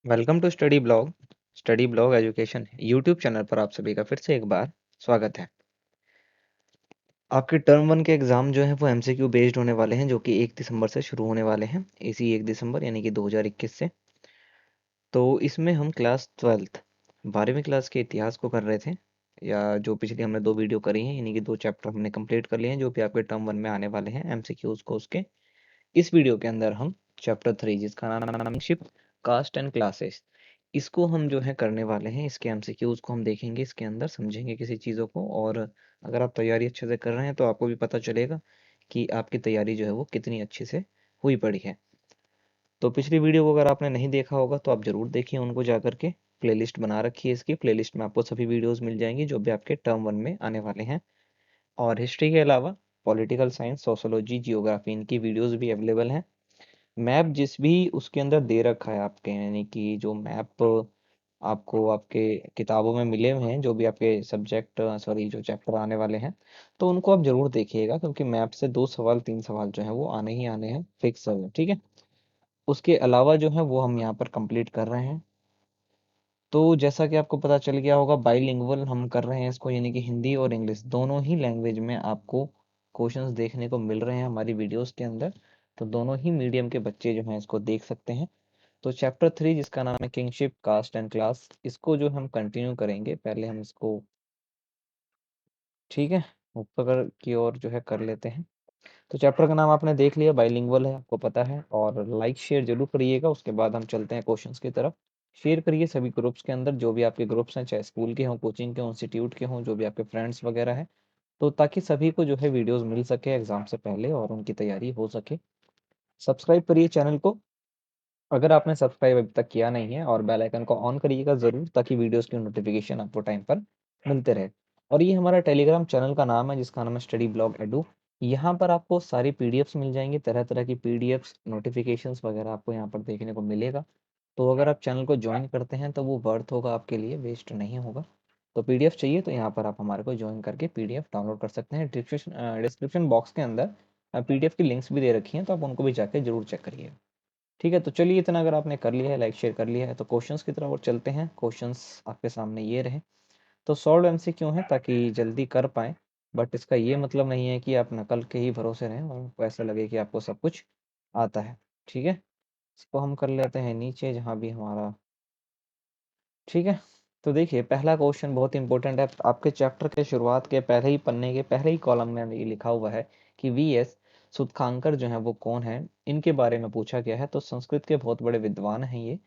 Welcome to study blog education YouTube channel पर आप सभी का फिर से एक बार स्वागत है। आपके टर्म वन के एग्ज़ाम जो है वो एमसीक्यू बेस्ड होने वाले हैं, जो कि 1 दिसंबर से शुरू होने वाले हैं। इसी 1 दिसंबर यानी कि 2021 से। तो इसमें हम क्लास 12th 12वीं क्लास के इतिहास को कर रहे थे, या जो पिछली हमने 2 वीडियो करी हैं, यानी कि 2 चैप्टर हमने कंप्लीट कर लिए हैं, जो भी आपके टर्म वन में आने वाले हैं एमसीक्यूज़ को उसके। इस वीडियो के अंदर हम चैप्टर 3 जिसका नाम शिप कास्ट एंड क्लासेस, इसको हम जो है करने वाले हैं। इसके एमसीक्यूज को हम देखेंगे, इसके अंदर समझेंगे किसी चीज़ों को। और अगर आप तैयारी अच्छे से कर रहे हैं तो आपको भी पता चलेगा कि आपकी तैयारी जो है वो कितनी अच्छे से हुई पड़ी है। तो पिछली वीडियो को अगर आपने नहीं देखा होगा तो आप जरूर देखिए उनको जा करके। प्लेलिस्ट बना रखी है, इसकी प्लेलिस्ट में आपको सभी वीडियोस मिल जाएंगी जो भी आपके टर्म वन में आने वाले हैं। और हिस्ट्री के अलावा पॉलिटिकल साइंस, सोशोलॉजी, जियोग्राफी, इनकी वीडियोस भी अवेलेबल हैं। मैप जिस भी उसके अंदर दे रखा है आपके, यानी कि जो मैप आपको आपके किताबों में मिले हुए हैं, जो भी आपके सब्जेक्ट सॉरी जो चैप्टर आने वाले हैं, तो उनको आप जरूर देखिएगा, क्योंकि मैप से 2 सवाल 3 सवाल जो है वो आने ही आने हैं, फिक्स है वो, ठीक है। उसके अलावा जो है वो हम यहाँ पर कंप्लीट कर रहे हैं। तो जैसा कि आपको पता चल गया होगा, बाइलिंगुअल हम कर रहे हैं इसको, यानी कि हिंदी और इंग्लिश दोनों ही लैंग्वेज में आपको क्वेश्चंस देखने को मिल रहे हैं हमारी वीडियोस के अंदर। तो दोनों ही मीडियम के बच्चे जो हैं इसको देख सकते हैं। तो चैप्टर 3 जिसका नाम है किंगशिप कास्ट एंड क्लास, इसको जो हम कंटिन्यू करेंगे। पहले हम इसको, ठीक है, ऊपर की ओर जो है कर लेते हैं। तो चैप्टर का नाम आपने देख लिया, बाइलिंगुअल है, आपको पता है। और लाइक शेयर जरूर करिएगा। उसके बाद हम चलते हैं क्वेश्चंस की तरफ। शेयर करिए सभी ग्रुप्स के अंदर, जो भी आपके ग्रुप्स हैं, चाहे स्कूल के हों, कोचिंग के हों, इंस्टीट्यूट के हों, जो भी आपके फ्रेंड्स वगैरह हैं, तो ताकि सभी को जो है वीडियोस मिल सके एग्जाम से पहले और उनकी तैयारी हो सके। सब्सक्राइब करिए चैनल को अगर आपने सब्सक्राइब अभी तक किया नहीं है, और बेल आइकन को ऑन करिएगा ज़रूर, ताकि वीडियोस की नोटिफिकेशन आपको टाइम पर मिलते रहे। और ये हमारा टेलीग्राम चैनल का नाम है, जिसका नाम है स्टडी ब्लॉग एडू। यहाँ पर आपको सारी पीडीएफ्स मिल जाएंगी, तरह तरह की पीडीएफ्स, नोटिफिकेशंस वगैरह आपको यहाँ पर देखने को मिलेगा। तो अगर आप चैनल को ज्वाइन करते हैं तो वो वर्थ होगा आपके लिए, वेस्ट नहीं होगा। तो पीडीएफ चाहिए तो यहाँ पर आप हमारे को ज्वाइन करके पीडीएफ डाउनलोड कर सकते हैं। डिस्क्रिप्शन बॉक्स के अंदर पीडीएफ की लिंक्स भी दे रखी हैं, तो आप उनको भी जाके जरूर चेक करिए। ठीक है, तो चलिए, इतना अगर आपने कर लिया है, लाइक शेयर कर लिया है, तो क्वेश्चंस की तरफ और चलते हैं। क्वेश्चंस आपके सामने ये रहे। तो सॉल्व एमसीक्यू है ताकि जल्दी कर पाएँ, बट इसका ये मतलब नहीं है कि आप नकल के ही भरोसे रहें और आपको ऐसा लगे कि आपको सब कुछ आता है। ठीक है, इसको हम कर लेते हैं नीचे, जहाँ भी हमारा, ठीक है। तो देखिए, पहला क्वेश्चन बहुत इंपॉर्टेंट है। आपके चैप्टर के शुरुआत के पहले ही पन्ने के पहले ही कॉलम में ये लिखा हुआ है कि वीएस सुतखांकर जो है वो कौन है, इनके बारे में पूछा गया है। तो संस्कृत के बहुत बड़े विद्वान हैं ये,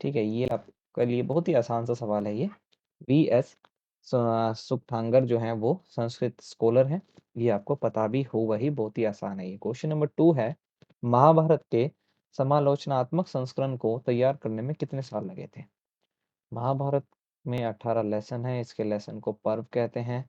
ठीक है। ये आपके लिए बहुत ही आसान सा सवाल है ये। वी एस सुखठांगर जो है वो संस्कृत स्कॉलर हैं, ये आपको पता भी होगा ही, बहुत ही आसान है ये। क्वेश्चन नंबर 2 है, महाभारत के समालोचनात्मक संस्करण को तैयार करने में कितने साल लगे थे। महाभारत में 18 लेसन है, इसके लेसन को पर्व कहते हैं,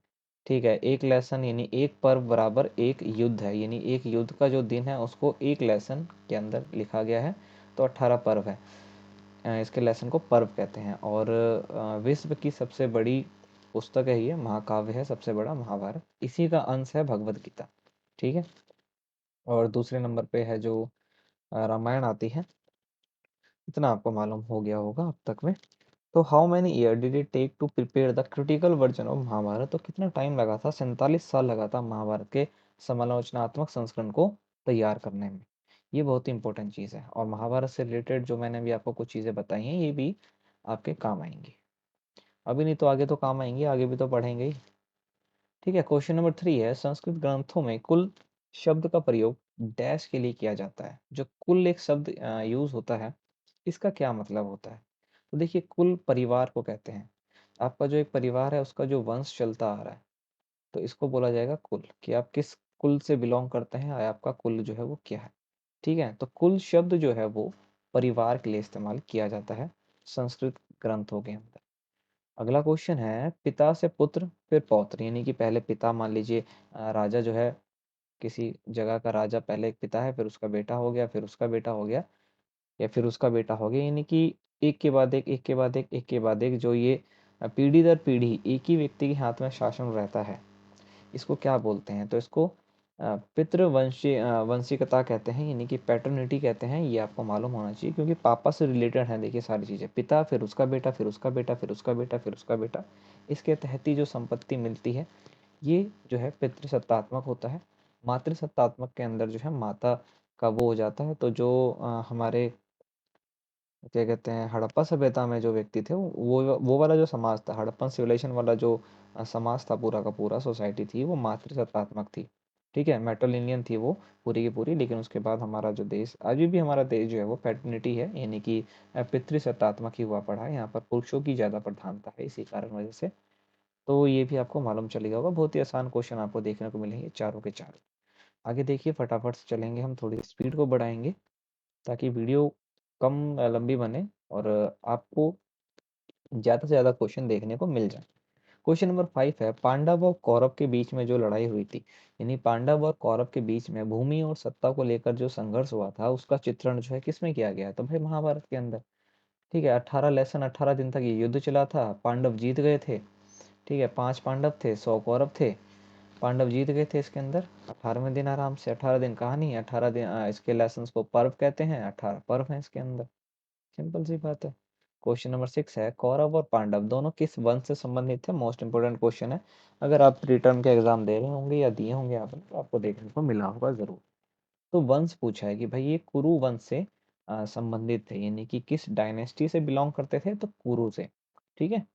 ठीक है। एक लेसन यानी एक पर्व बराबर एक युद्ध है, यानी एक युद्ध का जो दिन है उसको एक लेसन के अंदर लिखा गया है, तो 18 पर्व है। इसके लेसन को पर्व कहते हैं। और विश्व की सबसे बड़ी पुस्तक है ये, महाकाव्य है सबसे बड़ा महाभारत, इसी का अंश है भगवत गीता, ठीक है। और दूसरे नंबर पे है जो रामायण आती है। इतना आपको मालूम हो गया होगा अब तक में। तो how many year did it take to prepare the critical version of Mahabharata, तो कितना टाइम लगा था, 47 साल लगा था महाभारत के समालोचनात्मक संस्करण को तैयार करने में। ये बहुत ही इंपॉर्टेंट चीज़ है, और महाभारत से रिलेटेड जो मैंने भी आपको कुछ चीज़ें बताई हैं, ये भी आपके काम आएंगी। अभी नहीं तो आगे तो काम आएंगी, आगे भी तो पढ़ेंगे ही। ठीक है, क्वेश्चन नंबर 3 है, संस्कृत ग्रंथों में कुल शब्द का प्रयोग डैश के लिए किया जाता है। जो कुल एक शब्द यूज होता है, इसका क्या मतलब होता है। तो देखिए, कुल परिवार को कहते हैं। आपका जो एक परिवार है उसका जो वंश चलता आ रहा है, तो इसको बोला जाएगा कुल, कि आप किस कुल से बिलोंग करते हैं, या आपका कुल जो है वो क्या है। ठीक है, तो कुल शब्द जो है वो परिवार के लिए इस्तेमाल किया जाता है संस्कृत ग्रंथों के अंदर। अगला क्वेश्चन है, पिता से पुत्र फिर पौत्र, यानी कि पहले पिता, मान लीजिए राजा जो है, किसी जगह का राजा, पहले एक पिता है, फिर उसका बेटा हो गया, फिर उसका बेटा हो गया, या फिर उसका बेटा हो गया, यानी कि एक के बाद एक, एक के बाद एक, एक के बाद एक, जो ये पीढ़ी दर पीढ़ी एक ही व्यक्ति के हाथ में शासन रहता है, इसको क्या बोलते हैं। तो इसको वंशिकता कहते हैं, यानी कि पैटर्निटी कहते हैं, ये आपको मालूम होना चाहिए क्योंकि पापा से रिलेटेड है। देखिए सारी चीज़ें, पिता फिर उसका बेटा फिर उसका बेटा फिर उसका बेटा फिर उसका बेटा, इसके तहत ही जो संपत्ति मिलती है ये जो है पितृसत्तात्मक होता है। मातृसत्तात्मक के अंदर जो है माता का वो हो जाता है। तो जो हमारे क्या कहते हैं, हड़प्पा सभ्यता में जो व्यक्ति थे वो वाला जो समाज था, हड़प्पन सिविलाइजेशन वाला जो समाज था, पूरा का पूरा सोसाइटी थी, वो मातृसत्तात्मक थी। ठीक है, मेट्रोलिनियन थी वो पूरी की पूरी। लेकिन उसके बाद हमारा जो देश, अभी भी हमारा देश जो है वो पैटर्निटी है, यानी कि पितृसत्तात्मक ही हुआ पड़ा है। यहाँ पर पुरुषों की ज़्यादा प्रधानता है इसी कारण वजह से। तो ये भी आपको मालूम चलेगा होगा। बहुत ही आसान क्वेश्चन आपको देखने को मिलेंगे चारों के चारों। आगे देखिए, फटाफट से चलेंगे, हम थोड़ी स्पीड को बढ़ाएंगे ताकि वीडियो कम लंबी बने और आपको ज़्यादा से ज़्यादा क्वेश्चन देखने को मिल जाए। क्वेश्चन नंबर 5 है, पांडव और कौरव के बीच में जो लड़ाई हुई थी, यानी पांडव और कौरव के बीच में भूमि और सत्ता को लेकर जो संघर्ष हुआ था, उसका चित्रण जो है किसमें किया गया है? तो भाई महाभारत के अंदर। ठीक है, 18 दिन तक ये युद्ध चला था, पांडव जीत गए थे। ठीक है, 5 पांडव थे, 100 कौरव थे, पांडव जीत गए थे इसके अंदर 18वें दिन आराम से। 18 दिन कहानी, 18 दिन इसके लेसन को पर्व कहते हैं, 18 पर्व हैं इसके अंदर। सिंपल सी बात है। क्वेश्चन नंबर 6 है, कौरव और पांडव दोनों किस वंश से संबंधित थे? मोस्ट इंपोर्टेंट क्वेश्चन है। अगर आप रिटर्न के एग्जाम दे रहे होंगे या दिए होंगे आपने, तो आपको देखने को मिला होगा जरूर। तो वंश पूछा है कि भाई ये कुरु वंश से संबंधित थे, यानी कि किस डायनेस्टी से बिलोंग करते थे? तो कुरु से। ठीक है।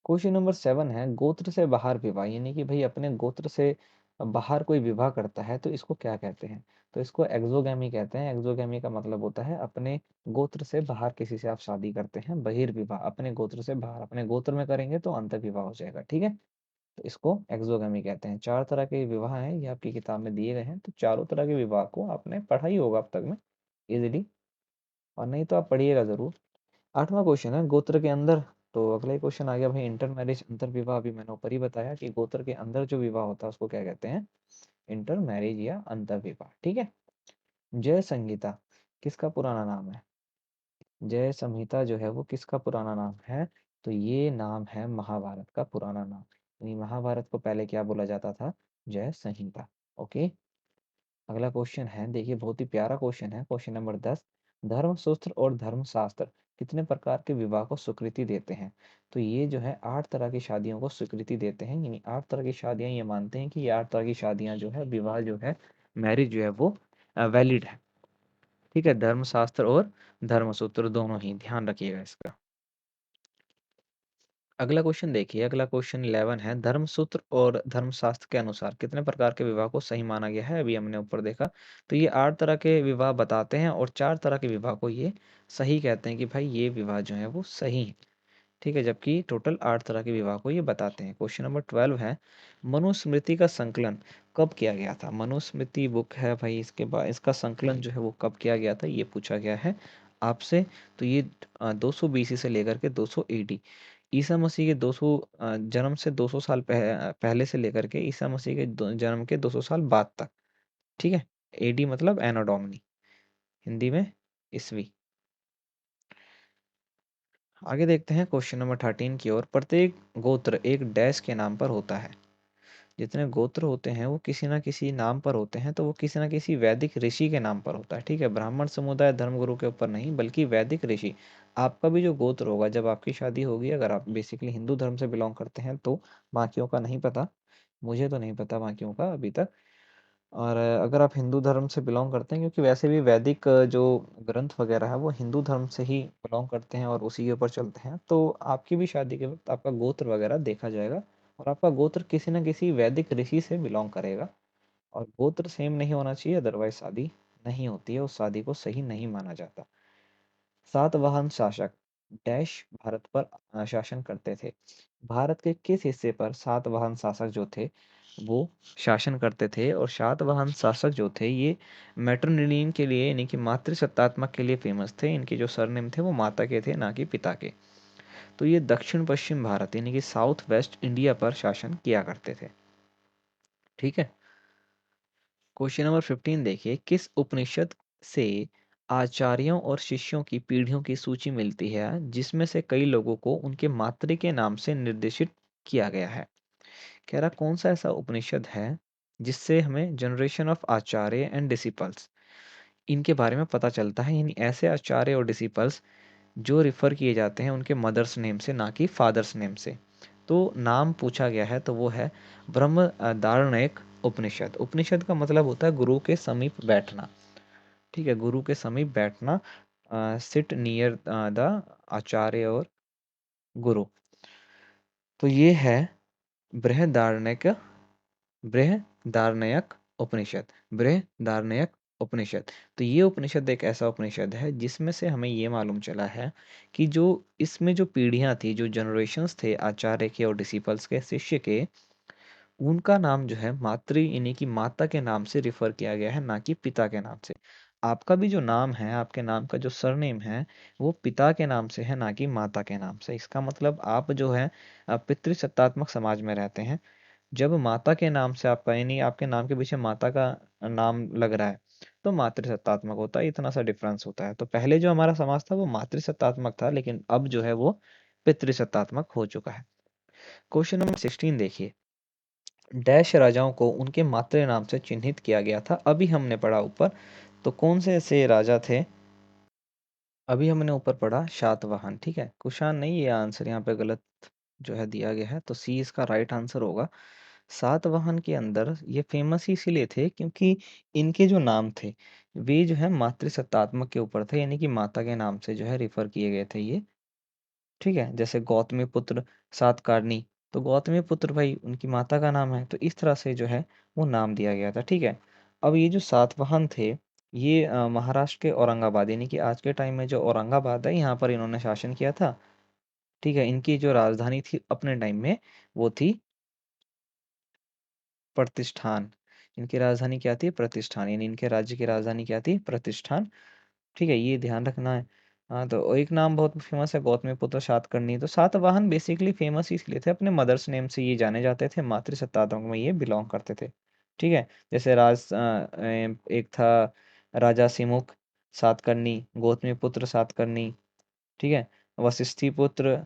क्वेश्चन नंबर 7 है, गोत्र से बाहर विवाह, यानी कि भाई अपने गोत्र से बाहर कोई विवाह करता है तो इसको क्या कहते हैं? तो इसको एक्सोगैमी कहते हैं। एक्सोगैमी का मतलब होता है अपने गोत्र से बाहर किसी से आप शादी करते हैं, बहिर्विवाह। अपने गोत्र से बाहर, अपने गोत्र में करेंगे तो अंतर विवाह हो जाएगा। ठीक है, तो इसको एक्सोगैमी कहते हैं। 4 तरह के विवाह हैं, ये आपकी किताब में दिए गए हैं। तो चारों तरह के विवाह को आपने पढ़ा ही होगा अब तक में इजिली, और नहीं तो आप पढ़िएगा जरूर। 8वां क्वेश्चन है, गोत्र के अंदर। तो अगला ही क्वेश्चन आ गया भाई, इंटर मैरिज, अंतर विवाह। अभी मैंने ऊपर ही बताया कि गोत्र के अंदर जो विवाह होता है उसको क्या कहते हैं? इंटर मैरिज या अंतर विवाह। ठीक है। जय संहिता किसका पुराना नाम है? जय संहिता जो है वो किसका पुराना नाम है? तो ये नाम है महाभारत का पुराना नाम। यानी महाभारत को पहले क्या बोला जाता था? जय संहिता। ओके। अगला क्वेश्चन है, देखिए बहुत ही प्यारा क्वेश्चन है, क्वेश्चन नंबर 10। धर्मसूत्र और धर्मशास्त्र कितने प्रकार के विवाह को स्वीकृति देते हैं? तो ये जो है 8 तरह की शादियों को स्वीकृति देते हैं, यानी 8 तरह की शादियां, ये मानते हैं कि ये 8 तरह की शादियां जो है, विवाह जो है, मैरिज जो है वो वैलिड है। ठीक है, धर्मशास्त्र और धर्मसूत्र दोनों ही, ध्यान रखिएगा इसका। अगला क्वेश्चन देखिए, अगला क्वेश्चन 11 है, धर्मसूत्र और धर्मशास्त्र के अनुसार कितने प्रकार के विवाह को सही माना गया है? अभी हमने ऊपर देखा। तो ये 8 तरह के विवाह बताते हैं और 4 तरह के विवाह को ये सही कहते हैं कि भाई ये विवाह जो है वो सही है। ठीक है, जबकि टोटल 8 तरह के विवाह को ये बताते हैं। क्वेश्चन नंबर 12 है, मनुस्मृति का संकलन कब किया गया था? मनुस्मृति बुक है भाई, इसके बाद इसका संकलन जो है वो कब किया गया था, ये पूछा गया है आपसे। तो ये 200 बीसी से लेकर के 200 एडी, ईसा मसीह के 200 जन्म से 200 साल पहले से लेकर के ईसा मसीह के जन्म के 200 साल बाद तक। ठीक है, एडी मतलब एनो डोमिनी, हिंदी में ईसवी। आगे देखते हैं क्वेश्चन नंबर 13 की ओर, प्रत्येक गोत्र एक डैश के नाम पर होता है। जितने गोत्र होते हैं वो किसी ना किसी नाम पर होते हैं, तो वो किसी ना किसी वैदिक ऋषि के नाम पर होता है। ठीक है, ब्राह्मण समुदाय धर्मगुरु के ऊपर नहीं, बल्कि वैदिक ऋषि। आपका भी जो गोत्र होगा, जब आपकी शादी होगी, अगर आप बेसिकली हिंदू धर्म से बिलोंग करते हैं तो, बाकियों का नहीं पता, मुझे तो नहीं पता बाकियों का अभी तक। और अगर आप हिंदू धर्म से बिलोंग करते हैं, क्योंकि वैसे भी वैदिक जो ग्रंथ वगैरह है वो हिंदू धर्म से ही बिलोंग करते हैं और उसी के ऊपर चलते हैं, तो आपकी भी शादी के वक्त आपका गोत्र वगैरह देखा जाएगा और आपका गोत्र किसी न किसी वैदिक ऋषि से बिलोंग करेगा। और गोत्र सेम नहीं होना चाहिए, अदरवाइज शादी नहीं होती है, उस शादी को सही नहीं माना जाता। सातवाहन शासक डैश भारत पर शासन करते थे। भारत के किस हिस्से पर सातवाहन शासक जो थे वो शासन करते थे? और सातवाहन शासक जो थे ये मैट्रिलिनियन के लिए, यानी कि मातृसत्तात्मक के लिए फेमस थे। इनके जो सरनेम थे वो माता के थे, ना कि पिता के। तो ये दक्षिण पश्चिम भारत, यानी कि साउथ वेस्ट इंडिया पर शासन किया करते थे। ठीक है। क्वेश्चन नंबर 15 देखिए, किस उपनिषद से आचार्यों और शिष्यों की पीढ़ियों की सूची मिलती है, जिसमें से कई लोगों को उनके मातृ के नाम से निर्देशित किया गया है? कह रहा कौन सा ऐसा उपनिषद है जिससे हमें generation of Acharya and disciples इनके बारे में पता चलता है। यानी ऐसे आचार्य और डिसिपल्स जो रिफ़र किए जाते हैं उनके मदर्स नेम से, ना कि फादर्स नेम से। तो नाम पूछा गया है तो वो है बृहदारण्यक उपनिषद। उपनिषद का मतलब होता है गुरु के समीप बैठना। ठीक है, गुरु के समीप बैठना, सिट नियर द आचार्य और गुरु। तो ये है बृहदारण्यक बृहदारण्यक उपनिषद। बृहदारण्यक उपनिषद। तो ये उपनिषद एक ऐसा उपनिषद है जिसमें से हमें ये मालूम चला है कि जो इसमें जो पीढ़ियां थी, जो जनरेशन्स थे आचार्य के और डिसिपल्स के, शिष्य के, उनका नाम जो है मातृ यानी कि माता के नाम से रिफर किया गया है, ना कि पिता के नाम से। आपका भी जो नाम है, आपके नाम का जो सरनेम है, वो पिता के नाम से है, ना कि माता के नाम से। इसका मतलब आप जो है पितृसत्तात्मक समाज में रहते हैं। जब माता के नाम से आपका, यानी आपके नाम के पीछे माता का नाम लग रहा है, तो मातृसत्तात्मक होता है। इतना सा डिफरेंस होता है। तो पहले जो हमारा समाज था वो मातृसत्तात्मक था, लेकिन अब जो है वो पितृसत्तात्मक हो चुका है। क्वेश्चन नंबर 16 देखिए। डैश राजाओं को उनके मातृ नाम से चिन्हित किया गया था। अभी हमने पढ़ा ऊपर, तो कौन से ऐसे राजा थे? अभी हमने ऊपर पढ़ा शातवाहन। ठीक है, कुषाण नहीं, ये आंसर यहाँ पे गलत जो है दिया गया है, तो सी इसका राइट आंसर होगा। सातवाहन के अंदर ये फेमस ही इसीलिए थे क्योंकि इनके जो नाम थे वे जो है मातृसत्तात्मक के ऊपर थे, यानी कि माता के नाम से जो है रिफर किए गए थे ये। ठीक है, जैसे गौतमी पुत्र सातकर्णी, तो गौतमी पुत्र भाई उनकी माता का नाम है, तो इस तरह से जो है वो नाम दिया गया था। ठीक है, अब ये जो सातवाहन थे, ये महाराष्ट्र के औरंगाबाद, यानी कि आज के टाइम में जो औरंगाबाद है, यहाँ पर इन्होंने शासन किया था। ठीक है, इनकी जो राजधानी थी अपने टाइम में वो थी प्रतिष्ठान। इनकी राजधानी क्या थी? प्रतिष्ठान। यानी इनके राज्य की राजधानी क्या थी? प्रतिष्ठान। ठीक है, ये ध्यान रखना है। हाँ, तो एक नाम बहुत फेमस है, गौतमीपुत्र सातकर्णी। तो सातवाहन बेसिकली फेमस इसलिए थे, अपने मदर्स नेम से ये जाने जाते थे, मातृ सत्तात्मक में ये बिलोंग करते थे। ठीक है, जैसे एक था राजा सिमुक सातकर्णी, गौतमीपुत्र सातकर्णी। ठीक है, वशिष्ठी पुत्र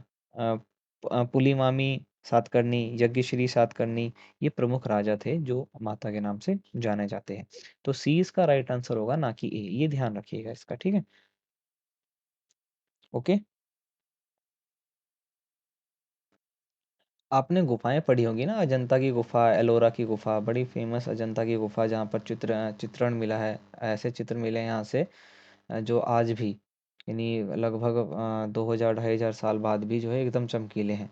पुलिमामी सातकर्णी, यज्ञश्री सातकर्णी, ये प्रमुख राजा थे जो माता के नाम से जाने जाते हैं। तो सी इसका राइट आंसर होगा, ना कि ए। ये ध्यान रखिएगा इसका। ठीक है, ओके। आपने गुफाएं पढ़ी होंगी ना, अजंता की गुफा, एलोरा की गुफा, बड़ी फेमस अजंता की गुफा, जहाँ पर चित्रण मिला है, ऐसे चित्र मिले हैं यहाँ से जो आज भी, यानी लगभग 2000 2500 साल बाद भी जो है एकदम चमकीले हैं।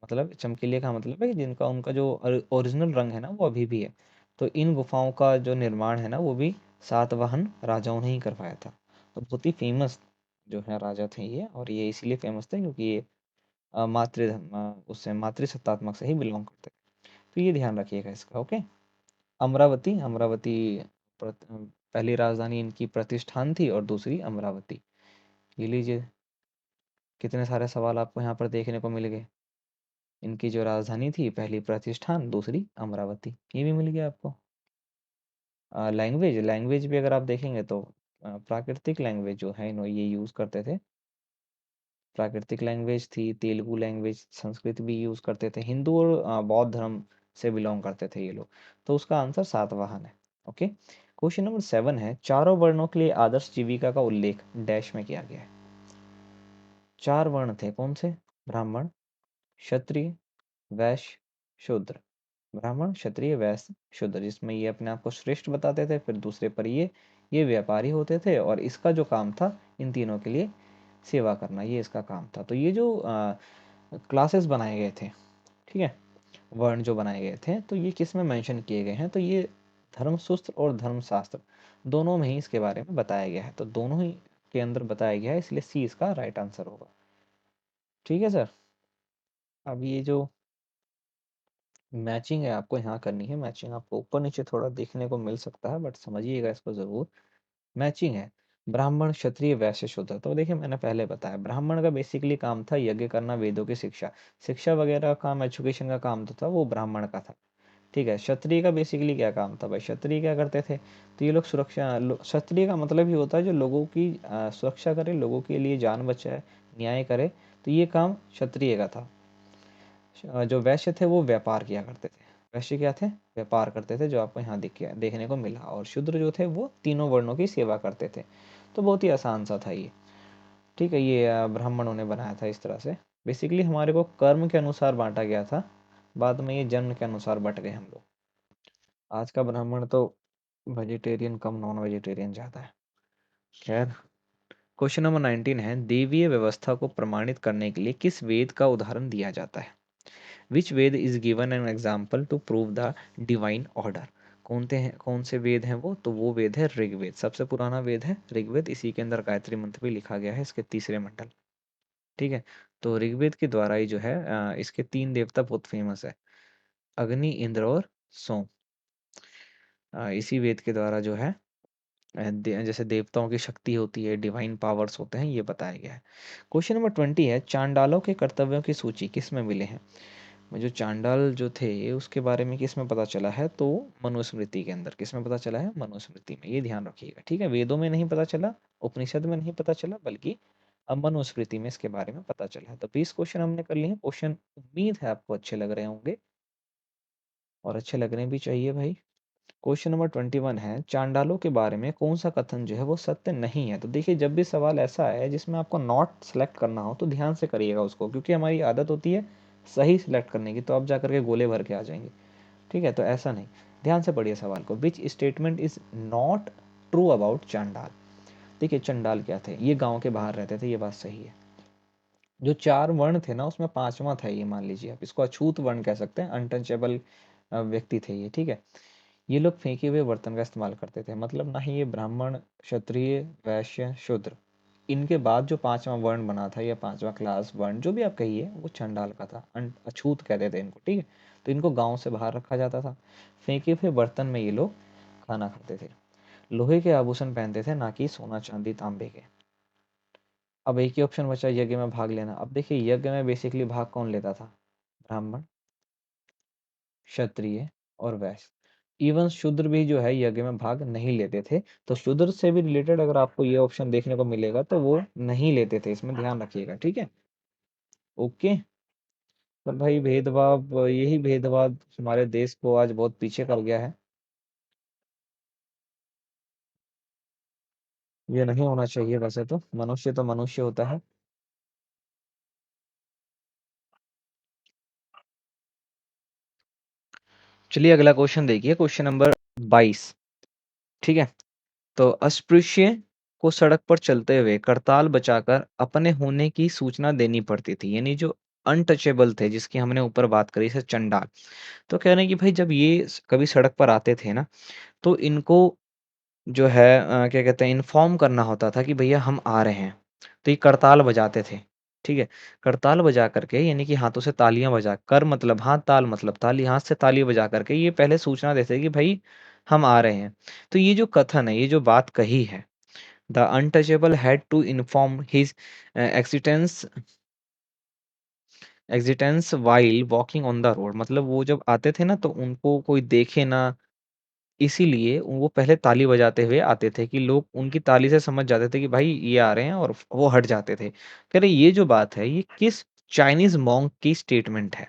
मतलब चमकीले का मतलब है कि जिनका उनका जो ओरिजिनल रंग है ना वो अभी भी है। तो इन गुफाओं का जो निर्माण है ना वो भी सातवाहन राजाओं ने ही करवाया था। तो बहुत ही फेमस जो है राजा थे ये, और ये इसीलिए फेमस थे क्योंकि ये उससे मातृसत्तात्मक से ही बिलोंग करते हैं। तो ये ध्यान रखिएगा इसका, ओके। अमरावती, अमरावती पहली राजधानी इनकी प्रतिष्ठान थी और दूसरी अमरावती। ये लीजिए, कितने सारे सवाल आपको यहाँ पर देखने को मिल गए। इनकी जो राजधानी थी, पहली प्रतिष्ठान, दूसरी अमरावती, ये भी मिल गया आपको। लैंग्वेज, लैंग्वेज भी अगर आप देखेंगे तो प्राकृतिक लैंग्वेज जो है इन्होंने ये यूज़ करते थे। प्राकृतिक लैंग्वेज थी, तेलुगु लैंग्वेज, संस्कृत भी यूज़ करते थे। हिंदू और बौद्ध धर्म से बिलोंग करते थे ये लोग। तो उसका आंसर सातवाहन है, ओके। क्वेश्चन नंबर 7 है, चारों वर्णों के लिए आदर्श जीविका का उल्लेख डैश में किया गया है। चार वर्ण थे, कौन से? ब्राह्मण, क्षत्रिय, वैश्य, शूद्र। ब्राह्मण, क्षत्रिय, वैश्य, शूद्र, जिसमें ये अपने आप को श्रेष्ठ बताते थे, फिर दूसरे पर ये व्यापारी होते थे, और इसका जो काम था इन तीनों के लिए सेवा करना, ये इसका काम था। तो ये जो क्लासेस बनाए गए थे, ठीक है, वर्ण जो बनाए गए थे, तो ये किस में मेंशन किए गए हैं? तो ये धर्मसूत्र और धर्मशास्त्र दोनों में ही इसके बारे में बताया गया है। तो दोनों ही के अंदर बताया गया है, इसलिए सी इसका राइट आंसर होगा। ठीक है सर। अब ये जो मैचिंग है आपको यहाँ करनी है। मैचिंग आपको ऊपर नीचे थोड़ा देखने को मिल सकता है, बट समझिएगा इसको जरूर। मैचिंग है ब्राह्मण, क्षत्रिय, वैश्य, शूद्र। तो देखिए, मैंने पहले बताया ब्राह्मण का बेसिकली काम था यज्ञ करना, वेदों की शिक्षा, शिक्षा वगैरह काम, एजुकेशन का काम तो था वो ब्राह्मण का था। ठीक है, क्षत्रिय का बेसिकली क्या काम था भाई? क्षत्रिय क्या करते थे? तो ये लोग सुरक्षा, क्षत्रिय का मतलब ही होता है जो लोगों की सुरक्षा करे, लोगों के लिए जान बचाए, न्याय करे। तो ये काम क्षत्रिय का था। जो वैश्य थे वो व्यापार किया करते थे। वैश्य क्या थे? व्यापार करते थे, जो आपको यहाँ देखने को मिला। और शूद्र जो थे वो तीनों वर्णों की सेवा करते थे। तो बहुत ही आसान सा था ये। ठीक है, ये ब्राह्मणों ने बनाया था इस तरह से। बेसिकली हमारे को कर्म के अनुसार बांटा गया था, बाद में ये जन्म के अनुसार बट गए हम लोग। आज का ब्राह्मण तो वेजिटेरियन कम नॉन वेजिटेरियन ज़्यादा है। खैर, क्वेश्चन नंबर 19 है, देवीय व्यवस्था को प्रमाणित करने के लिए किस वेद का उदाहरण दिया जाता है? Which Veda is given an example to prove the divine order? कौन से वेद हैं वो? तो वो वेद है ऋग्वेद। सबसे पुराना वेद है ऋग्वेद। इसी के अंदर गायत्री मंत्र भी लिखा गया है, इसके तीसरे मंडल। ठीक है, तो ऋग्वेद के द्वारा ही जो है इसके तीन देवता बहुत फेमस है, अग्नि, इंद्र और सोम। इसी वेद के द्वारा जो है जैसे देवताओं की शक्ति होती है, डिवाइन पावर्स होते हैं, ये बताया गया है। क्वेश्चन नंबर 20 है, चांडालों के कर्तव्यों की सूची किस में मिले हैं? जो चांडाल जो थे उसके बारे में किस में पता चला है? तो मनुस्मृति के अंदर। किस में पता चला है? मनुस्मृति में। ये ध्यान रखिएगा, ठीक है। वेदों में नहीं पता चला, उपनिषद में नहीं पता चला, बल्कि अब मनुस्मृति में इसके बारे में पता चला है। तो 20 क्वेश्चन हमने कर लिए हैं। क्वेश्चन उम्मीद है आपको अच्छे लग रहे होंगे, और अच्छे लगने भी चाहिए भाई। क्वेश्चन नंबर 21 है, चांडालों के बारे में कौन सा कथन जो है वो सत्य नहीं है? तो देखिए, जब भी सवाल ऐसा है जिसमें आपको नॉट सेलेक्ट करना हो तो ध्यान से करिएगा उसको, क्योंकि हमारी आदत होती है सही सिलेक्ट करने की, तो आप जाकर के गोले भर के आ जाएंगे। ठीक है, तो ऐसा नहीं, ध्यान से पढ़िए सवाल को। Which statement is not true about चांडाल? देखिए, चंडाल क्या थे? ये गांव के बाहर रहते थे, ये बात सही है। जो चार वर्ण थे ना, उसमें पांचवा था ये, मान लीजिए आप इसको अछूत वर्ण कह सकते हैं, अनटचेबल व्यक्ति थे ये। ठीक है, ये लोग फेंके हुए बर्तन का इस्तेमाल करते थे। मतलब ना ही ये ब्राह्मण, क्षत्रिय, वैश्य, शूद्र, इनके बाद जो पांचवा वर्ण बना था या पांचवा क्लास वर्ण जो भी आप कहिए, वो चंडाल का था। अछूत कहते थे इनको। ठीक है, तो इनको गांव से बाहर रखा जाता था। फेंके हुए बर्तन में ये लोग खाना खाते थे। लोहे के आभूषण पहनते थे, ना कि सोना चांदी तांबे के। अब एक ही ऑप्शन बचा यज्ञ में भाग लेना। अब देखिए, यज्ञ में बेसिकली भाग कौन लेता था? ब्राह्मण, क्षत्रिय और वैश्य। इवन शूद्र भी जो है यज्ञ में भाग नहीं लेते थे। तो शूद्र से भी रिलेटेड अगर आपको ये ऑप्शन देखने को मिलेगा तो वो नहीं लेते थे, इसमें ध्यान रखिएगा। ठीक है, ओके। पर भाई भेदभाव, यही भेदभाव हमारे देश को आज बहुत पीछे कर गया है। ये नहीं होना चाहिए, वैसे तो मनुष्य होता है। चलिए अगला क्वेश्चन देखिए, क्वेश्चन नंबर 22। ठीक है, तो अस्पृश्य को सड़क पर चलते हुए करताल बचाकर अपने होने की सूचना देनी पड़ती थी, यानी जो अनटचेबल थे, जिसकी हमने ऊपर बात करी से चंडाल। तो कह रहे हैं कि भाई जब ये कभी सड़क पर आते थे ना, तो इनको जो है क्या कहते हैं, इन्फॉर्म करना होता था कि भैया हम आ रहे हैं। तो ये करताल बजाते थे। ठीक है, करताल बजा करके, यानी कि हाथों से तालियां बजा कर, मतलब हाथ, ताल मतलब ताली, हाथ से ताली बजा करके ये पहले सूचना देते थे कि भाई हम आ रहे हैं। तो ये जो कथन है, ये जो बात कही है, the untouchable had to inform his existence existence while walking on the road. मतलब वो जब आते थे ना, तो उनको कोई देखे ना, इसीलिए वो पहले ताली बजाते हुए आते थे कि लोग उनकी ताली से समझ जाते थे कि भाई ये आ रहे हैं, और वो हट जाते थे। कह रहे ये जो बात है, ये किस चाइनीज मॉन्क की स्टेटमेंट है?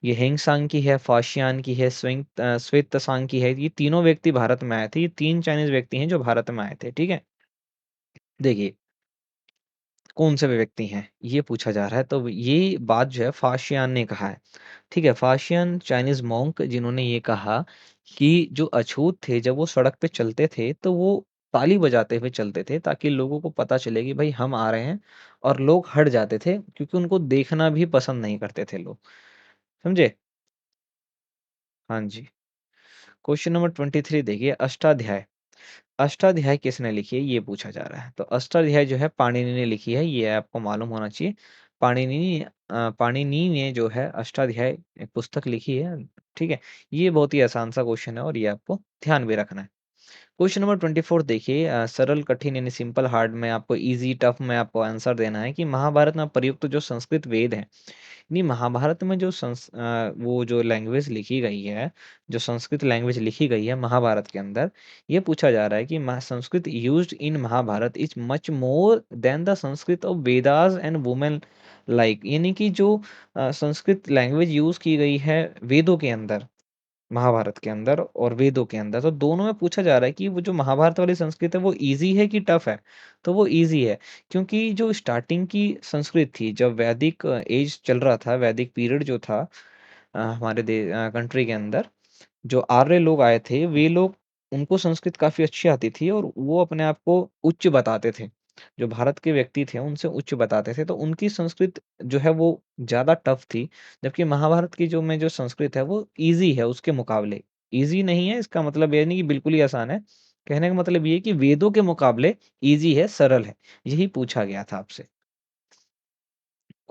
ये हेंगसांग की है, फाशियान की है, श्वेत तसांग की है। ये तीनों व्यक्ति भारत में आए थे। ये तीन चाइनीज व्यक्ति हैं जो भारत में आए थे। ठीक है, देखिए कौन से वे व्यक्ति हैं ये पूछा जा रहा है। तो ये बात जो है फाशियान ने कहा है। ठीक है, फाशियन चाइनीज मॉन्क, जिन्होंने ये कहा कि जो अछूत थे जब वो सड़क पे चलते थे तो वो ताली बजाते हुए चलते थे, ताकि लोगों को पता चले कि भाई हम आ रहे हैं, और लोग हट जाते थे क्योंकि उनको देखना भी पसंद नहीं करते थे लोग। समझे? हाँ जी। क्वेश्चन नंबर 23 देखिए, अष्टाध्याय। अष्टाध्याय किसने लिखी है ये पूछा जा रहा है। तो अष्टाध्याय जो है पाणिनि ने लिखी है, ये आपको मालूम होना चाहिए। पाणिनि ने जो है अष्टाध्याय एक पुस्तक लिखी है। ठीक है, ये बहुत ही आसान सा क्वेश्चन है, और ये आपको ध्यान भी रखना है। क्वेश्चन नंबर 24 देखिए, सरल, कठिन यानी सिंपल, हार्ड में आपको, इजी, टफ में आपको आंसर देना है कि महाभारत में प्रयुक्त जो संस्कृत वेद है, नहीं, महाभारत में जो वो जो लैंग्वेज लिखी गई है, जो संस्कृत लैंग्वेज लिखी गई है महाभारत के अंदर, ये पूछा जा रहा है कि Sanskrit used in Mahabharata is much more than the Sanskrit of Vedas and women like, यानी कि जो संस्कृत लैंग्वेज यूज की गई है वेदों के अंदर, महाभारत के अंदर और वेदों के अंदर। तो दोनों में पूछा जा रहा है कि वो जो महाभारत वाली संस्कृत है वो ईज़ी है कि टफ है? तो वो ईज़ी है, क्योंकि जो स्टार्टिंग की संस्कृत थी, जब वैदिक एज चल रहा था, वैदिक पीरियड जो था हमारे कंट्री के अंदर, जो आर्य लोग आए थे, वे लोग, उनको संस्कृत काफ़ी अच्छी आती थी और वो अपने आप को उच्च बताते थे। जो भारत के व्यक्ति थे, उनसे उच्च बताते थे, तो उनकी संस्कृत जो है वो ज़्यादा टफ थी, जबकि महाभारत की जो संस्कृत है वो ईज़ी है उसके मुकाबले। ईज़ी नहीं है इसका मतलब ये नहीं कि बिल्कुल ही आसान है, कहने का मतलब ये है कि वेदों के मुकाबले ईज़ी है, सरल है। यही पूछा गया था आपसे।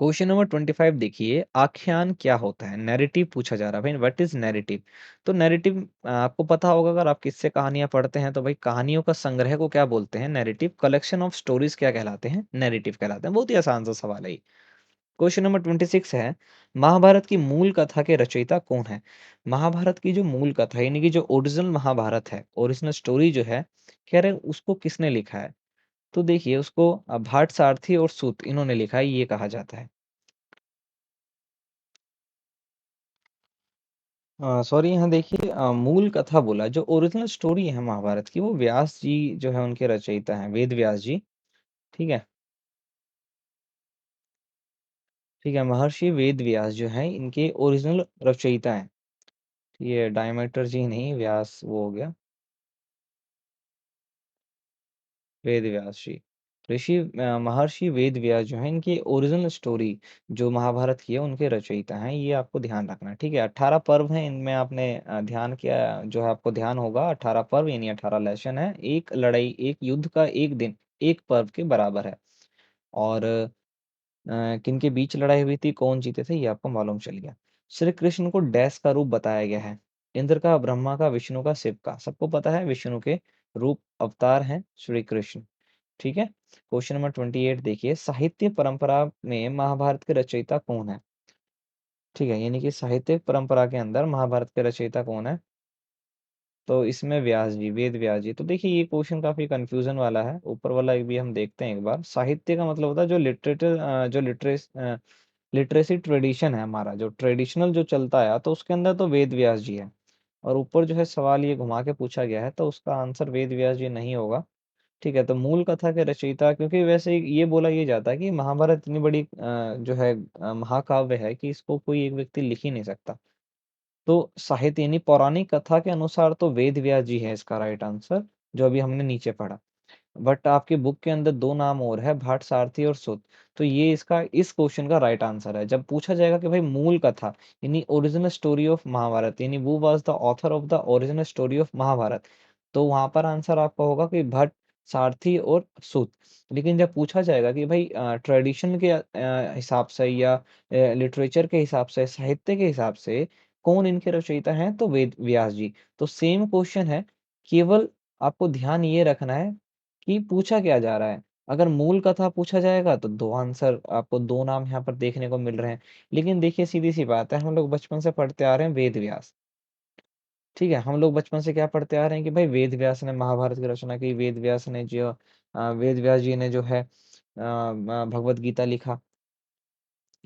क्वेश्चन नंबर 25 देखिए, आख्यान क्या होता है? नैरेटिव पूछा जा रहा है भाई, व्हाट इज नैरेटिव? तो नैरेटिव आपको पता होगा, अगर आप किससे कहानियां पढ़ते हैं, तो भाई कहानियों का संग्रह को क्या बोलते हैं? नैरेटिव। कलेक्शन ऑफ स्टोरीज क्या कहलाते हैं? नैरेटिव कहलाते हैं। बहुत ही आसान सा सवाल है ये। क्वेश्चन नंबर 26 है, महाभारत की मूल कथा के रचयिता कौन है? महाभारत की जो मूल कथा, यानी कि जो ओरिजिनल महाभारत है, ओरिजिनल स्टोरी जो है, कह रहे हैं उसको किसने लिखा है? तो देखिए उसको भाट सारथी और सूत, इन्होंने लिखा है, ये कहा जाता है। सॉरी, यहाँ देखिए मूल कथा बोला, जो ओरिजिनल स्टोरी है महाभारत की, वो व्यास जी जो है उनके रचयिता हैं, वेद व्यास जी। ठीक है, ठीक है, महर्षि वेद व्यास जो हैं इनके ओरिजिनल रचयिता हैं। ये डायमेटर जी नहीं, व्यास वो हो गया, वेद व्यास जी। महर्षि वेद व्यास जो है इनकी ओरिजिनल स्टोरी जो महाभारत की है, उनके रचयिता हैं, ये आपको ध्यान रखना है। ठीक है, 18 पर्व हैं, इनमें आपने ध्यान किया, जो है आपको ध्यान होगा, 18 पर्व यानी 18 लेसन है। एक लड़ाई, एक युद्ध का एक दिन एक पर्व के बराबर है। और किनके बीच लड़ाई हुई थी, कौन जीते थे, ये आपको मालूम चल गया। श्री कृष्ण को डैश का रूप बताया गया है? इंद्र का, ब्रह्मा का, विष्णु का, शिव का? सबको पता है विष्णु के रूप अवतार हैं श्री कृष्ण। ठीक है। क्वेश्चन नंबर 28 देखिए, साहित्य परंपरा में महाभारत के रचयिता कौन है? ठीक है, यानी कि साहित्यिक परंपरा के अंदर महाभारत के रचयिता कौन है? तो इसमें व्यास जी, वेद व्यास जी। तो देखिए ये क्वेश्चन काफी कंफ्यूजन वाला है, ऊपर वाला एक भी हम देखते हैं एक बार। साहित्य का मतलब होता है जो लिटरेचर, जो लिटरेसी ट्रेडिशन है हमारा, जो ट्रेडिशनल जो चलता है, तो उसके अंदर तो वेद व्यास जी है। और ऊपर जो है सवाल ये घुमा के पूछा गया है, तो उसका आंसर वेद व्यास जी नहीं होगा। ठीक है, तो मूल कथा के रचयिता, क्योंकि वैसे ये बोला ये जाता है कि महाभारत इतनी बड़ी जो है महाकाव्य है कि इसको कोई एक व्यक्ति लिख ही नहीं सकता। तो साहित्य यानी पौराणिक कथा के अनुसार तो वेद व्यास जी है इसका राइट आंसर, जो अभी हमने नीचे पढ़ा। बट आपकी बुक के अंदर दो नाम और है, भाट सारथी और सुत। तो ये इसका, इस क्वेश्चन का राइट आंसर है। जब पूछा जाएगा कि भाई मूल कथा यानी ओरिजिनल स्टोरी ऑफ महाभारत, यानी वो was the author of the original story of Mahabharata, तो वहां पर आंसर आपका होगा कि भट्ट, सारथी और सूत। लेकिन जब पूछा जाएगा कि भाई ट्रेडिशन के हिसाब से या लिटरेचर के हिसाब से, साहित्य के हिसाब से कौन इनके रचयिता हैं, तो वेद व्यास जी। तो सेम क्वेश्चन है, केवल आपको ध्यान ये रखना है कि पूछा क्या जा रहा है। अगर मूल कथा पूछा जाएगा तो दो आंसर, आपको दो नाम यहाँ पर देखने को मिल रहे हैं। लेकिन देखिए सीधी सी बात है, हम लोग बचपन से पढ़ते आ रहे हैं वेद व्यास। ठीक है, हम लोग बचपन से क्या पढ़ते आ रहे हैं कि भाई वेद व्यास ने महाभारत की रचना की, वेद व्यास ने जो वेद व्यास जी ने जो है भगवत गीता लिखा,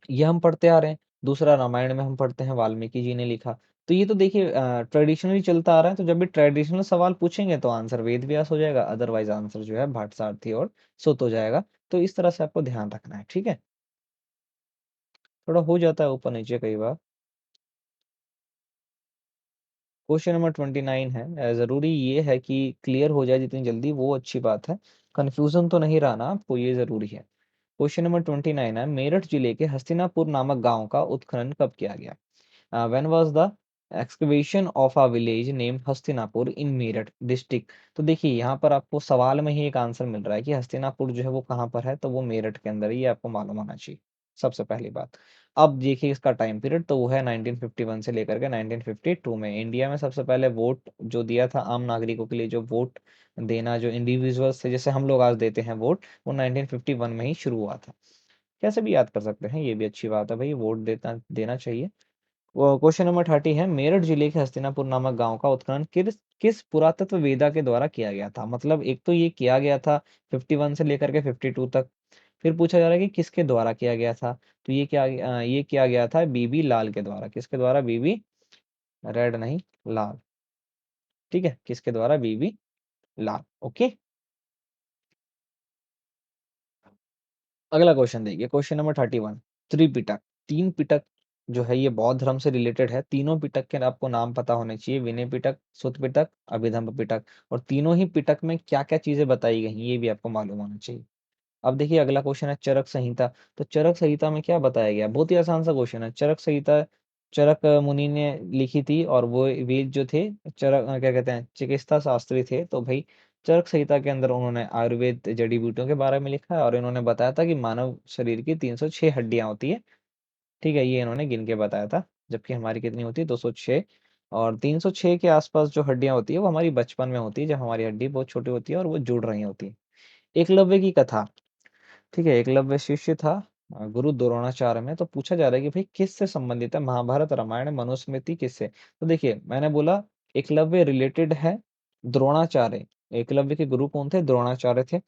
ये हम पढ़ते आ रहे हैं। दूसरा, रामायण में हम पढ़ते हैं वाल्मीकि जी ने लिखा। तो ये तो देखिए ट्रेडिशनली चलता आ रहा है, तो जब भी ट्रेडिशनल सवाल पूछेंगे तो आंसर वेद व्यास हो जाएगा, अदरवाइज आंसर जो है भाट सारथी और सुत हो जाएगा। तो इस तरह से आपको ध्यान रखना है। ठीक है, थोड़ा हो जाता है ऊपर नीचे कई बार। क्वेश्चन नंबर 29 है, जरूरी ये है कि क्लियर हो जाए जितनी जल्दी वो अच्छी बात है, कंफ्यूजन तो नहीं रहना आपको, ये जरूरी है। क्वेश्चन नंबर 29 है, मेरठ जिले के हस्तिनापुर नामक गांव का उत्खनन कब किया गया? When was the excavation of a village named Hastinapur in Meerut district? तो देखिए यहाँ पर आपको सवाल में ही एक आंसर मिल रहा है कि हस्तिनापुर जो है वो कहाँ पर है, तो वो मेरठ के अंदर ही, ये आपको मालूम होना चाहिए सबसे पहली बात। अब देखिए इसका टाइम पीरियड तो वो है 1951 से लेकर के 1952 में। इंडिया में सबसे पहले वोट जो दिया था आम नागरिकों के लिए, जो वोट देना, जो इंडिविजुअल्स थे, जैसे हम लोग आज देते हैं वोट, वो 1951 में ही शुरू हुआ था। कैसे भी याद कर सकते हैं, ये भी अच्छी बात है भाई, वोट देता देना चाहिए। वो क्वेश्चन नंबर 30 है, मेरठ जिले के हस्तिनापुर नामक गांव का उत्खनन किस किस पुरातत्व वेदा के द्वारा किया गया था? मतलब एक तो ये किया गया था 51 से लेकर के 52 तक। फिर पूछा जा रहा है कि किसके द्वारा किया गया था, तो ये किया गया था बीबी लाल के द्वारा। किसके द्वारा? बीबी रेड नहीं, लाल। ठीक है, किसके द्वारा? बीबी लाल। ओके, अगला क्वेश्चन देखिए, क्वेश्चन नंबर 31। त्रिपिटक, तीन पिटक जो है ये बौद्ध धर्म से रिलेटेड है। तीनों पिटक के आपको नाम पता होने चाहिए, विनय पिटक, सुत पिटक, अभिधम्म पिटक। और तीनों ही पिटक में क्या क्या चीजें बताई गई ये भी आपको मालूम होना चाहिए। अब देखिए अगला क्वेश्चन है चरक संहिता। तो चरक संहिता में क्या बताया गया? बहुत ही आसान सा क्वेश्चन है। चरक संहिता चरक मुनि ने लिखी थी, और वो वेद जो थे, चरक क्या कहते हैं, चिकित्सा शास्त्री थे। तो भाई चरक संहिता के अंदर उन्होंने आयुर्वेद जड़ी बूटियों के बारे में लिखा है, और इन्होंने बताया था कि मानव शरीर की 306 हड्डियां होती है। ठीक है, ये इन्होंने गिन के बताया था। जबकि हमारी कितनी होती है? 206। और 306 के आसपास जो हड्डियां होती है वो हमारी बचपन में होती है, जब हमारी हड्डी बहुत छोटी होती है और वो जुड़ रही होती है। एकलव्य की कथा। ठीक है, एकलव्य शिष्य था गुरु द्रोणाचार्य में। तो पूछा जा रहा है कि भाई किससे संबंधित है? महाभारत, रामायण, मनुस्मृति, किससे? तो देखिए मैंने बोला एकलव्य रिलेटेड है द्रोणाचार्य। एकलव्य के गुरु कौन थे? द्रोणाचार्य थे।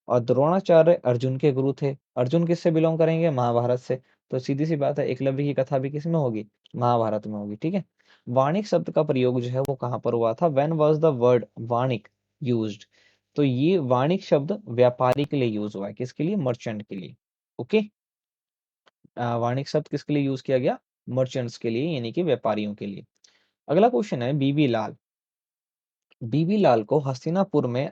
और द्रोणाचार्य अर्जुन के गुरु थे। अर्जुन किससे बिलोंग करेंगे? महाभारत से। तो सीधी सी बात है, एकलव्य की कथा भी किसमें होगी? महाभारत में होगी। ठीक है, वाणिक शब्द का प्रयोग जो है वो कहाँ पर हुआ था? व्हेन वाज द वर्ड वाणिक यूज्ड? तो ये वाणिक शब्द व्यापारी के लिए यूज हुआ है। किसके लिए? मर्चेंट के लिए। ओके, वाणिक शब्द किसके लिए यूज किया गया? मर्चेंट्स के लिए, यानी कि व्यापारियों के लिए। अगला क्वेश्चन है बीबी लाल। बीबी लाल को हस्तिनापुर में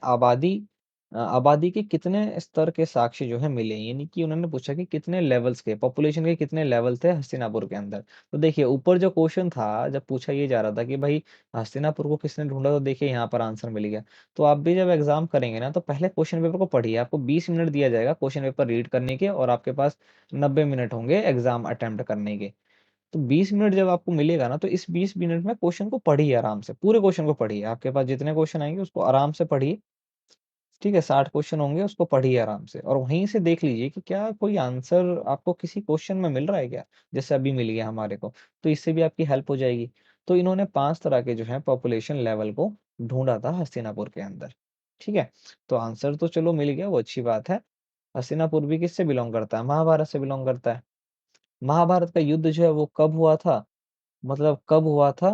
आबादी के कितने स्तर के साक्ष्य जो है मिले? यानी कि उन्होंने पूछा कि कितने लेवल्स के, पॉपुलेशन के कितने लेवल थे हस्तिनापुर के अंदर। तो देखिए ऊपर जो क्वेश्चन था, जब पूछा ये जा रहा था कि भाई हस्तिनापुर को किसने ढूंढा, तो देखिए यहाँ पर आंसर मिल गया। तो आप भी जब एग्जाम करेंगे ना, तो पहले क्वेश्चन पेपर को पढ़िए। आपको 20 मिनट दिया जाएगा क्वेश्चन पेपर रीड करने के, और आपके पास 90 मिनट होंगे एग्जाम अटेम्प्ट करने के। तो 20 मिनट जब आपको मिलेगा ना, तो इस 20 मिनट में क्वेश्चन को पढ़िए आराम से, पूरे क्वेश्चन को पढ़िए। आपके पास जितने क्वेश्चन आएंगे उसको आराम से पढ़िए। ठीक है, 60 क्वेश्चन होंगे, उसको पढ़िए आराम से, और वहीं से देख लीजिए कि क्या कोई आंसर आपको किसी क्वेश्चन में मिल रहा है क्या, जैसे अभी मिल गया हमारे को। तो इससे भी आपकी हेल्प हो जाएगी। तो इन्होंने 5 तरह के जो है पॉपुलेशन लेवल को ढूंढा था हस्तिनापुर के अंदर। ठीक है, तो आंसर तो चलो मिल गया, वो अच्छी बात है। हस्तिनापुर भी किससे बिलोंग करता है? महाभारत से बिलोंग करता है। महाभारत का युद्ध जो है वो कब हुआ था? मतलब कब हुआ था?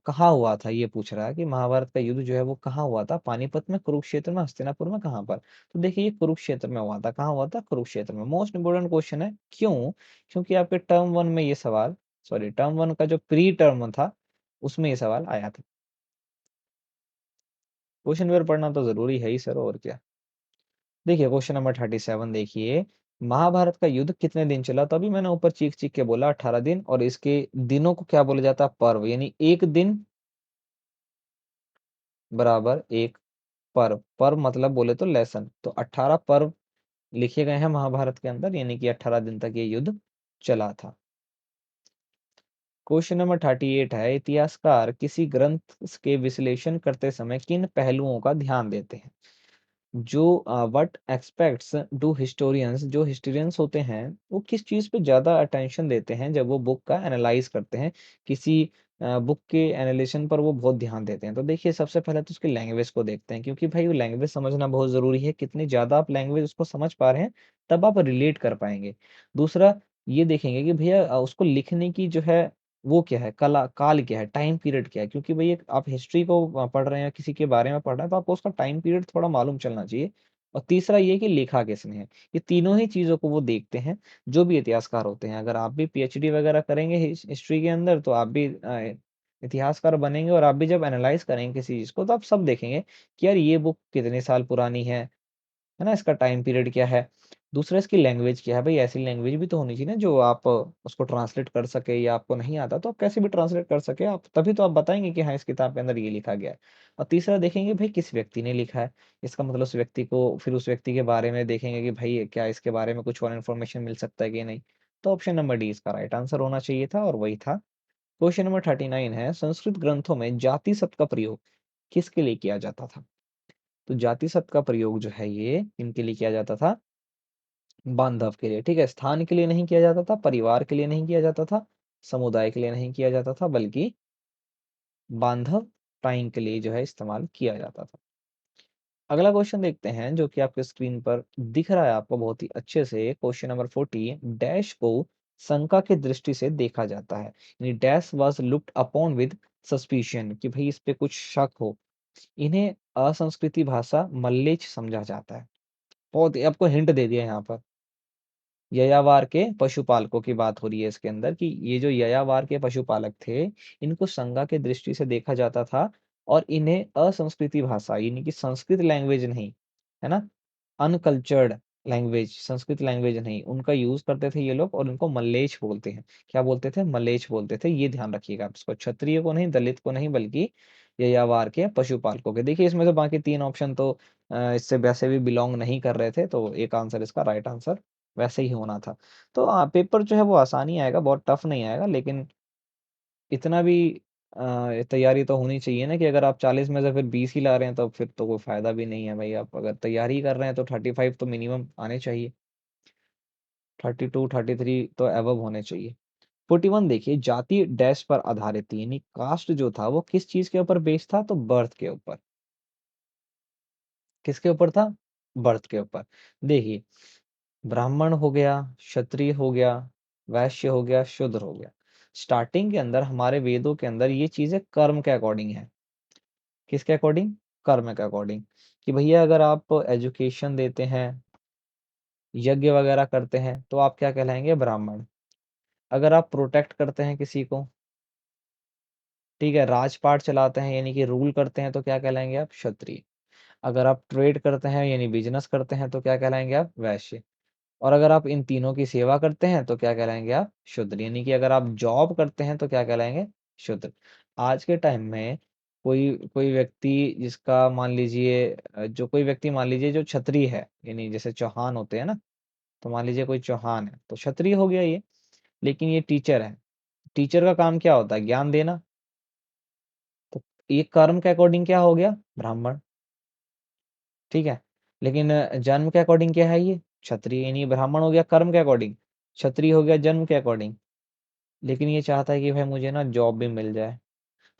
कहाँ हुआ था, ये पूछ रहा है कि महाभारत का युद्ध जो है वो कहाँ हुआ था? पानीपत में, कुरुक्षेत्र में, हस्तिनापुर में, कहाँ पर? तो देखिए ये कुरुक्षेत्र में हुआ था। कहाँ हुआ था? कुरुक्षेत्र में। मोस्ट इंपोर्टेंट क्वेश्चन है। क्यों? क्योंकि आपके टर्म वन में ये सवाल, सॉरी टर्म वन का जो प्री टर्म था उसमें ये सवाल आया था। क्वेश्चन पेपर पढ़ना तो जरूरी है ही सर, और क्या। देखिए क्वेश्चन नंबर 37 देखिए, महाभारत का युद्ध कितने दिन चला? तो अभी मैंने ऊपर चीख चीख के बोला 18 दिन, और इसके दिनों को क्या बोला जाता है? पर्व, यानी एक दिन बराबर एक पर्व। पर्व मतलब बोले तो लेसन। तो 18 पर्व लिखे गए हैं महाभारत के अंदर, यानी कि 18 दिन तक ये युद्ध चला था। क्वेश्चन नंबर 38 है, इतिहासकार किसी ग्रंथ के विश्लेषण करते समय किन पहलुओं का ध्यान देते हैं? जो व्हाट एक्सपेक्ट्स डू हिस्टोरियंस, जो हिस्टोरियंस होते हैं वो किस चीज पे ज्यादा अटेंशन देते हैं जब वो बुक का एनालाइज करते हैं? किसी बुक के एनालिसिस पर वो बहुत ध्यान देते हैं। तो देखिए सबसे पहले तो उसकी लैंग्वेज को देखते हैं, क्योंकि भाई वो लैंग्वेज समझना बहुत जरूरी है। कितनी ज्यादा आप लैंग्वेज उसको समझ पा रहे हैं, तब आप रिलेट कर पाएंगे। दूसरा ये देखेंगे कि भैया उसको लिखने की जो है वो क्या है, कला काल क्या है, टाइम पीरियड क्या है। क्योंकि भाई आप हिस्ट्री को पढ़ रहे हैं, किसी के बारे में पढ़ रहे हैं, तो आपको उसका टाइम पीरियड थोड़ा मालूम चलना चाहिए। और तीसरा ये कि लिखा किसने है। ये तीनों ही चीजों को वो देखते हैं जो भी इतिहासकार होते हैं। अगर आप भी पीएचडी वगैरह करेंगे हिस्ट्री के अंदर, तो आप भी इतिहासकार बनेंगे, और आप भी जब एनालाइज करेंगे किसी चीज को, तो आप सब देखेंगे कि यार ये बुक कितने साल पुरानी है ना, इसका टाइम पीरियड क्या है। दूसरा इसकी लैंग्वेज क्या है। भाई ऐसी लैंग्वेज भी तो होनी चाहिए ना जो आप उसको ट्रांसलेट कर सके, या आपको नहीं आता तो आप कैसे भी ट्रांसलेट कर सके, आप तभी तो आप बताएंगे कि हाँ इस किताब के अंदर ये लिखा गया है। और तीसरा देखेंगे भाई किस व्यक्ति ने लिखा है। इसका मतलब उस व्यक्ति को, फिर उस व्यक्ति के बारे में देखेंगे कि भाई क्या इसके बारे में कुछ और इन्फॉर्मेशन मिल सकता है कि नहीं। तो ऑप्शन नंबर डी इसका राइट आंसर होना चाहिए था, और वही था। क्वेश्चन नंबर 39 है, संस्कृत ग्रंथों में जाति शब्द का प्रयोग किसके लिए किया जाता था? तो जाति शब्द का प्रयोग जो है ये इनके लिए किया जाता था, बांधव के लिए। ठीक है, स्थान के लिए नहीं किया जाता था, परिवार के लिए नहीं किया जाता था, समुदाय के लिए नहीं किया जाता था, बल्कि बांधव टाइम के लिए जो है इस्तेमाल किया जाता था। अगला क्वेश्चन देखते हैं, जो कि आपके स्क्रीन पर दिख रहा है आपको बहुत ही अच्छे से। क्वेश्चन नंबर 40, डैश को शंका की दृष्टि से देखा जाता है, यानी dash was looked upon with suspicion कि भाई इस पे कुछ शक हो, इन्हें असंस्कृति भाषा मल्लेच समझा जाता है। बहुत आपको हिंट दे दिया यहाँ पर। यायावार के पशुपालकों की बात हो रही है इसके अंदर कि ये जो यायावार के पशुपालक थे, इनको संज्ञा की दृष्टि से देखा जाता था और इन्हें असंस्कृति भाषा यानी कि संस्कृत लैंग्वेज नहीं, है ना? अनकल्चर्ड लैंग्वेज, संस्कृत लैंग्वेज नहीं, उनका यूज़ करते थे ये लोग और उनको मल्लेच बोलते हैं। क्या बोलते थे? मल्लेच बोलते थे। ये ध्यान रखिएगा आप इसको। क्षत्रिय को नहीं, दलित को नहीं बल्कि यायावार के पशुपालकों के। देखिए इसमें से बाकी 3 ऑप्शन तो इससे वैसे भी बिलॉन्ग नहीं कर रहे थे, तो एक आंसर इसका राइट आंसर वैसे ही होना था। तो पेपर जो है वो आसानी आएगा, बहुत टफ नहीं आएगा, लेकिन इतना भी तैयारी तो होनी चाहिए ना कि अगर आप 40 में से फिर 20 ही ला रहे हैं तो फिर तो कोई फायदा भी नहीं है भाई। आप अगर तैयारी कर रहे हैं तो 35 तो मिनिमम आने चाहिए, 32 33 तो अबव होने चाहिए। 41 देखिए, जाति डैश पर आधारित थी, यानी कास्ट जो था वो किस चीज के ऊपर बेस्ड था? तो बर्थ के ऊपर। किसके ऊपर था? बर्थ के ऊपर। देखिए, ब्राह्मण हो गया, क्षत्रिय हो गया, वैश्य हो गया, शूद्र हो गया। स्टार्टिंग के अंदर हमारे वेदों के अंदर ये चीजें कर्म के अकॉर्डिंग है। किसके अकॉर्डिंग? कर्म के अकॉर्डिंग। कि भैया अगर आप एजुकेशन देते हैं, यज्ञ वगैरह करते हैं, तो आप क्या कहलाएंगे? ब्राह्मण। अगर आप प्रोटेक्ट करते हैं किसी को, ठीक है, राजपाट चलाते हैं यानी कि रूल करते हैं, तो क्या कहलाएंगे आप? क्षत्रिय। अगर आप ट्रेड करते हैं यानी बिजनेस करते हैं, तो क्या कहलाएंगे आप? वैश्य। और अगर आप इन तीनों की सेवा करते हैं तो क्या कहलाएंगे आप? शूद्र। यानी कि अगर आप जॉब करते हैं तो क्या कहलाएंगे? शूद्र। आज के टाइम में कोई कोई व्यक्ति जिसका मान लीजिए जो कोई व्यक्ति मान लीजिए जो क्षत्रिय है, यानी जैसे चौहान होते हैं ना, तो मान लीजिए कोई चौहान है तो क्षत्रिय हो गया ये। लेकिन ये टीचर है, टीचर का काम क्या होता है? ज्ञान देना। तो ये कर्म के अकॉर्डिंग क्या हो गया? ब्राह्मण। ठीक है। लेकिन जन्म के अकॉर्डिंग क्या है ये? क्षत्रिय। यानी ब्राह्मण हो गया कर्म के अकॉर्डिंग, क्षत्रिय हो गया जन्म के अकॉर्डिंग। लेकिन ये चाहता है कि भाई मुझे ना जॉब भी मिल जाए,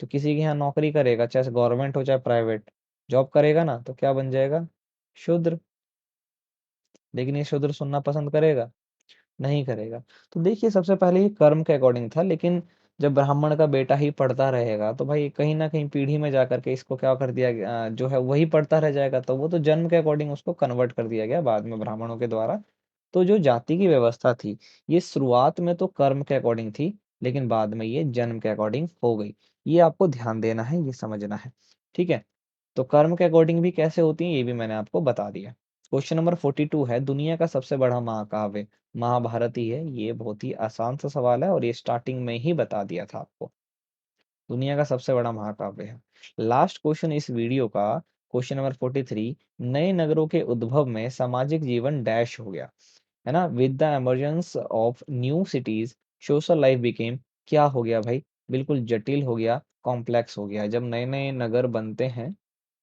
तो किसी के यहाँ नौकरी करेगा, चाहे गवर्नमेंट हो चाहे प्राइवेट, जॉब करेगा ना तो क्या बन जाएगा? शूद्र। लेकिन ये शूद्र सुनना पसंद करेगा? नहीं करेगा। तो देखिए सबसे पहले ये कर्म के अकॉर्डिंग था, लेकिन जब ब्राह्मण का बेटा ही पढ़ता रहेगा तो भाई कहीं ना कहीं पीढ़ी में जाकर के इसको क्या कर दिया गया, जो है वही पढ़ता रह जाएगा, तो वो तो जन्म के अकॉर्डिंग उसको कन्वर्ट कर दिया गया बाद में ब्राह्मणों के द्वारा। तो जो जाति की व्यवस्था थी, ये शुरुआत में तो कर्म के अकॉर्डिंग थी, लेकिन बाद में ये जन्म के अकॉर्डिंग हो गई। ये आपको ध्यान देना है, ये समझना है। ठीक है। तो कर्म के अकॉर्डिंग भी कैसे होती है ये भी मैंने आपको बता दिया। क्वेश्चन नंबर 42 है, दुनिया का सबसे बड़ा महाकाव्य महाभारत ही है। ये बहुत ही आसान सा सवाल है और ये स्टार्टिंग में ही बता दिया था आपको। दुनिया का सबसे बड़ा महाकाव्य है। लास्ट क्वेश्चन इस वीडियो का, क्वेश्चन नंबर 43, नए नगरों के उद्भव में सामाजिक जीवन डैश हो गया, है ना? With the emergence of new cities social life became, क्या हो गया भाई? बिल्कुल जटिल हो गया, कॉम्प्लेक्स हो गया। जब नए नए नगर बनते हैं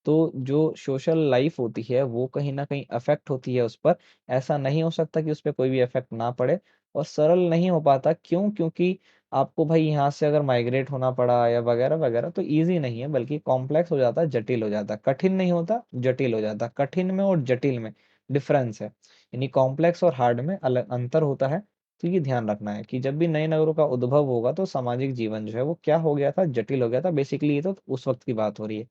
तो जो सोशल लाइफ होती है वो कहीं ना कहीं अफेक्ट होती है उस पर। ऐसा नहीं हो सकता कि उस पर कोई भी इफेक्ट ना पड़े। और सरल नहीं हो पाता, क्यों? क्योंकि आपको भाई यहाँ से अगर माइग्रेट होना पड़ा या वगैरह वगैरह तो इजी नहीं है, बल्कि कॉम्प्लेक्स हो जाता है, जटिल हो जाता है। कठिन नहीं होता, जटिल हो जाता है। कठिन में और जटिल में डिफरेंस है, यानी कॉम्प्लेक्स और हार्ड में अलग अंतर होता है। तो ये ध्यान रखना है कि जब भी नए नगरों का उद्भव होगा तो सामाजिक जीवन जो है वो क्या हो गया था? जटिल हो गया था। बेसिकली ये तो उस वक्त की बात हो रही है।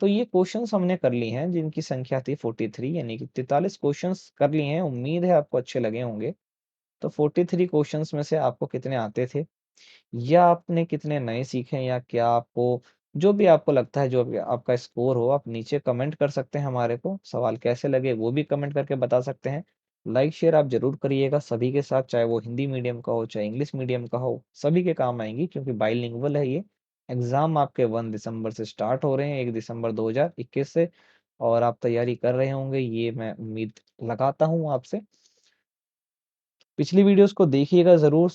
तो ये क्वेश्चंस हमने कर लिए हैं जिनकी संख्या थी 43, यानी कि 43 क्वेश्चंस कर लिए हैं। उम्मीद है आपको अच्छे लगे होंगे। तो 43 क्वेश्चंस में से आपको कितने आते थे, या आपने कितने नए सीखे, या क्या आपको जो भी आपको लगता है, जो भी आपका स्कोर हो, आप नीचे कमेंट कर सकते हैं। हमारे को सवाल कैसे लगे वो भी कमेंट करके बता सकते हैं। लाइक शेयर आप जरूर करिएगा सभी के साथ, चाहे वो हिंदी मीडियम का हो चाहे इंग्लिश मीडियम का हो, सभी के काम आएंगी क्योंकि बाइलिंगुअल है ये। एग्जाम आपके 1 दिसंबर से स्टार्ट हो रहे हैं, 1 दिसंबर 2021 से। और आप तैयारी कर रहे होंगे ये मैं उम्मीद लगाता हूँ आपसे। पिछली वीडियोस को देखिएगा ज़रूर।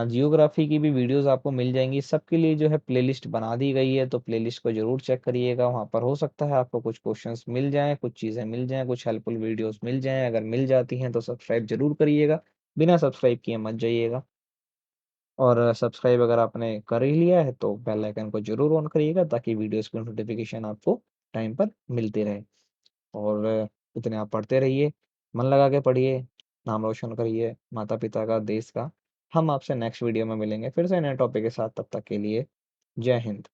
जियोग्राफी की भी वीडियोस आपको मिल जाएंगी, सबके लिए जो है प्लेलिस्ट बना दी गई है, तो प्लेलिस्ट को ज़रूर चेक करिएगा। वहाँ पर हो सकता है आपको कुछ क्वेश्चंस मिल जाएं, कुछ चीज़ें मिल जाएं, कुछ हेल्पफुल वीडियोस मिल जाएं। अगर मिल जाती हैं तो सब्सक्राइब जरूर करिएगा, बिना सब्सक्राइब किए मत जाइएगा। और सब्सक्राइब अगर आपने कर ही लिया है तो बेल आइकन को जरूर ऑन करिएगा ताकि वीडियोस की नोटिफिकेशन आपको टाइम पर मिलती रहे। और इतने आप पढ़ते रहिए, मन लगा के पढ़िए, नाम रोशन करिए माता पिता का, देश का। हम आपसे नेक्स्ट वीडियो में मिलेंगे फिर से नए टॉपिक के साथ। तब तक के लिए जय हिंद।